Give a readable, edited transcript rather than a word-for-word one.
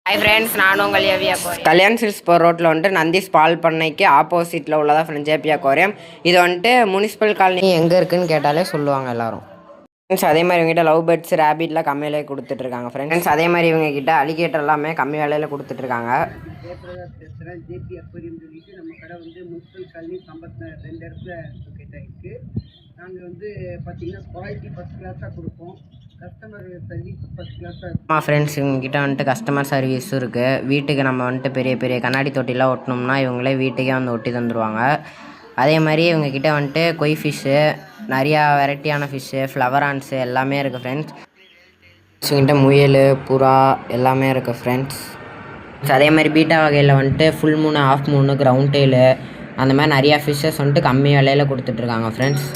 Hi friends, நானும் உங்கள் ஏவியா corium. Kalyan silks போகிற ரோட்டில் வந்துட்டு நந்தீஸ் பால் பண்ணைக்கு ஆப்போசிட்டில் உள்ளதா ஃப்ரெண்ட்ஸ் ஏபியா கோரியம். இது வந்துட்டு முனிசிபல் காலனி எங்கே இருக்குதுன்னு கேட்டாலே சொல்லுவாங்க எல்லோரும். ஃப்ரெண்ட்ஸ் அதே மாதிரி இவங்ககிட்ட லவ் பேர்ட்ஸ் ரேபிட்லாம் கம்மி விலையை கொடுத்துட்ருக்காங்க. ஃப்ரெண்ட்ஸ் அதே மாதிரி இவங்ககிட்ட அலிகேட்டர் எல்லாமே கம்மி விலையில் கொடுத்துட்ருக்காங்க. ஜேபி அக்வேரியம் சொல்லிட்டு நம்ம கடை வந்து முனிசிபல் காலனி 52 இடத்துல லொக்கேட் ஆகிருக்கு. நாங்கள் வந்து பார்த்திங்கன்னா குவாலிட்டி ஃபஸ்ட் கிளாஸாக கொடுப்போம். கஸ்டமர் சர்வீஸ் ஃபஸ்ட் கிளாஸாக இருக்கும். ஃப்ரெண்ட்ஸ் இவங்ககிட்ட வந்துட்டு கஸ்டமர் சர்வீஸும் இருக்குது. வீட்டுக்கு நம்ம வந்துட்டு பெரிய பெரிய கண்ணாடி தொட்டிலாம் ஒட்டினோம்னா இவங்களே வீட்டுக்கே வந்து ஒட்டி தந்துடுவாங்க. அதே மாதிரி இவங்ககிட்ட வந்துட்டு கொய் ஃபிஷ்ஷு, நிறையா வெரைட்டியான ஃபிஷ்ஷு, ஃப்ளவர் ஆன்ஸு எல்லாமே இருக்குது ஃப்ரெண்ட்ஸ். இவங்ககிட்ட முயல், புறா எல்லாமே இருக்குது ஃப்ரெண்ட்ஸ். அதே மாதிரி பீட்டா வகையில் வந்துட்டு ஃபுல் மூணு, ஆஃப் மூணு, கிரவுண்ட் டெயிலு அந்த மாதிரி நிறையா ஃபிஷ்ஷஸ் வந்துட்டு கம்மி விலையில் கொடுத்துட்ருக்காங்க ஃப்ரெண்ட்ஸ்.